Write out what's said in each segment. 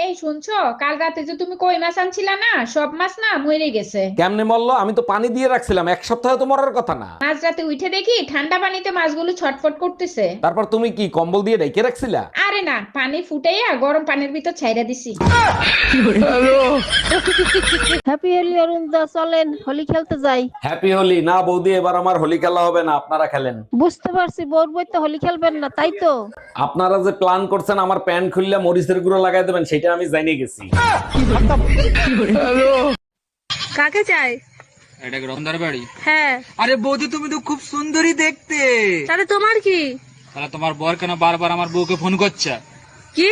এই শুনছো, কাল রাতে যে তুমি কই মাছ আনছিলা না, সব মাছ না মরে গেছে। কেমনে মরলো? আমি তো পানি দিয়ে রাখছিলাম, এক সপ্তাহ তো মরার কথা না। মাঝ রাতে উঠে দেখি ঠান্ডা পানিতে মাছগুলো ছটফট করতেছে। তারপর তুমি কি কম্বল দিয়ে ঢেকে রাখছিলা? আরে না, পানি ফুটাইয়া গরম পানির ভিতর ছাইরা দিছি। হ্যাপি হোলি অরুণ দা, চলেন হোলি খেলতে যাই। হ্যাপি হোলি না বৌদি, এবার আমার হোলি খেলা হবে না, আপনারা খেলেন। বুঝতে পারছি বোর বই তো হোলি খেলবেন না, তাই তো? আপনারা যে প্ল্যান করছেন আমার প্যান্ট খুললে মরিচের গুঁড়ো লাগাই দেবেন, সেটা আমি জানি গেছি। কাকে চাই? এটা কি রতনদার বাড়ি? হ্যাঁ। আরে বৌদি, তুমি তো খুব সুন্দরী দেখতে। তাহলে তোমার কি? তাহলে তোমার বর কেন বারবার আমার বউকে ফোন করছে? কি?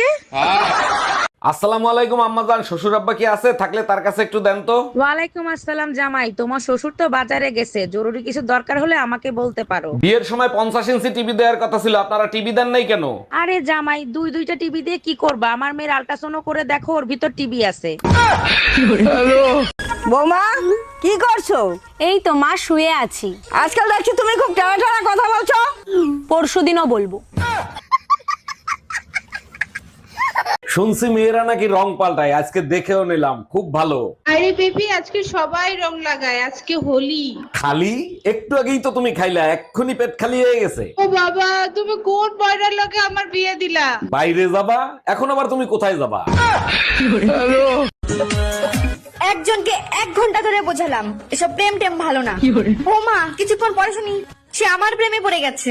আসসালামু আলাইকুম আম্মাজান, শ্বশুর আব্বা কি আছে? থাকলে তার কাছে একটু দেন তো। ওয়ালাইকুম আসসালাম জামাই, তোমার শ্বশুর তো বাজারে গেছে, জরুরি কিছু দরকার হলে আমাকে বলতে পারো। বিয়ের সময় 50 ইঞ্চি টিভি দেওয়ার কথা ছিল, আপনারা টিভি দেন নাই কেন? আরে জামাই, দুইটা টিভি দিয়ে কি করবা? আমার মেয়ের আল্ট্রাসাউন্ড করে দেখো, ওর ভিতর টিভি আছে। বৌমা, কি করছো? এই তো মা, শুয়ে আছি। আজকাল দেখছি তুমি খুব টানা টানা কথা বলছো। পরশুদিনও বলবো। শুনছি মেয়েরা নাকি রং পাল্টায়, আজকে দেখেও নিলাম, খুব ভালো। আরে বেবি, আজকে সবাই রং লাগায়, আজকে হোলি। খালি একটু আগেই তো তুমি খাইলা, এক্ষুনি পেট খালি হয়ে গেছে। ও বাবা, তুমি কোন বয়রার লগে আমার বিয়ে দিলা? বাইরে যাবা? এখন আবার তুমি কোথায় যাবা? একজনকে 1 ঘন্টা ধরে বোঝালাম এসব প্রেম টেম ভালো না। ও মা, কিছুক্ষণ পরে শুনি সে আমার প্রেমে পড়ে গেছে।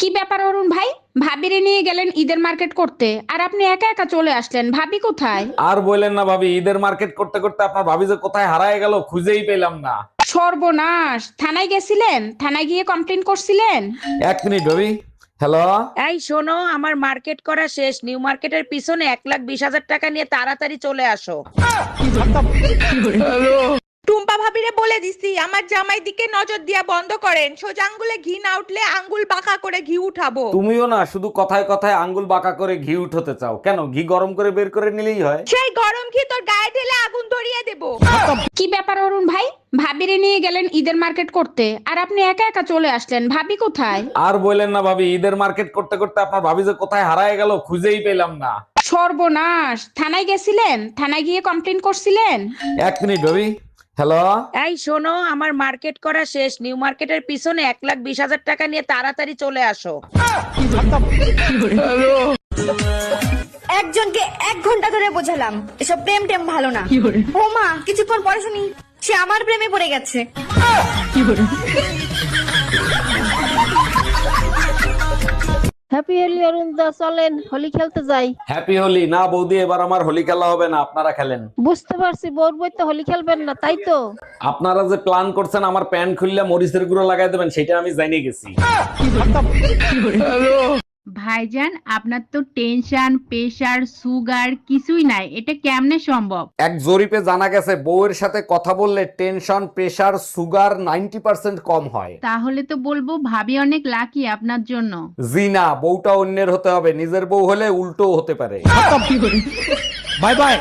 কি ব্যাপার অরুণ ভাই, ভাবিরে নিয়ে গেলেন ঈদের মার্কেট করতে, আর আপনি একা একা চলে আসলেন, ভাবি কোথায়? আর বললেন না ভাবি, ঈদের মার্কেট করতে করতে আপনার ভাবি যে কোথায় হারায় গেল খুঁজেই পেলাম না। সর্বনাশ, থানায় গেছিলেন? থানায় গিয়ে কমপ্লেন করছিলেন? 1 মিনিট ভাবি। হ্যালো। এই শোনো, আমার মার্কেট করা শেষ, নিউ মার্কেটের পিছনে 1,20,000 টাকা নিয়ে তাড়াতাড়ি চলে আসো। টুম্পা ভাবিরে বলে দিছি আমার জামাই দিকে নজর দিয়া বন্ধ করেন, সোজা আঙ্গুলে ঘি না উঠলে আঙ্গুল বাঁকা করে ঘি উঠাবো। তুমিও না শুধু কথায় কথায় আঙ্গুল বাঁকা করে ঘি উঠাতে চাও কেন? ঘি গরম করে বের করে নিলেই হয়। সেই গরম ঘি তোর গায়ে ঢেলে আগুন ধরিয়ে দেবো। কি ব্যাপার অরুণ ভাই, ভাবিরে নিয়ে গেলেন ঈদের মার্কেট করতে, আর আপনি একা একা চলে আসলেন, ভাবি কোথায়? আর বললেন না ভাবি, ঈদের মার্কেট করতে করতে আপনার ভাবি যে কোথায় হারায় গেল খুঁজেই পেলাম না। সর্বনাশ, থানায় গেছিলেন? থানায় গিয়ে কমপ্লেন করছিলেন? 1 মিনিট ভাবি। হ্যালো। এই শোনো, আমার মার্কেট করা শেষ, নিউ মার্কেটের পিছনে 1,20,000 টাকা নিয়ে তাড়াতাড়ি চলে আসো। একজনকে 1 ঘন্টা ধরে বোঝালাম এসব প্রেম টেম ভালো না। ও মা, কিছুক্ষণ পরে শুনি সে আমার প্রেমে পড়ে গেছে। হ্যাপি হোলি অরুণ দা, চলেন হোলি খেলতে যাই। হ্যাপি হোলি না বৌদি, এবার আমার হোলি খেলা হবে না, আপনারা খেলেন। বুঝতে পারছি বোর বই তো হোলি খেলবেন না, তাই তো? আপনারা যে প্ল্যান করছেন আমার প্যান্ট খুললে মরিচের গুঁড়ো লাগাই দেবেন, সেটা আমি জানি গেছি। ভাইজান, আপনার তো টেনশন, প্রেসার, সুগার কিছুই নাই, এটা কেমনে সম্ভব? এক জরিপে জানা গেছে বউয়ের সাথে কথা বললে টেনশন, প্রেসার, সুগার 90% কম হয়। তাহলে তো বলবো ভাবি অনেক লাকি আপনার জন্য। জি না, বউটা অন্যের হতে হবে, নিজের বউ হলে উল্টো হতে পারে। Bye bye.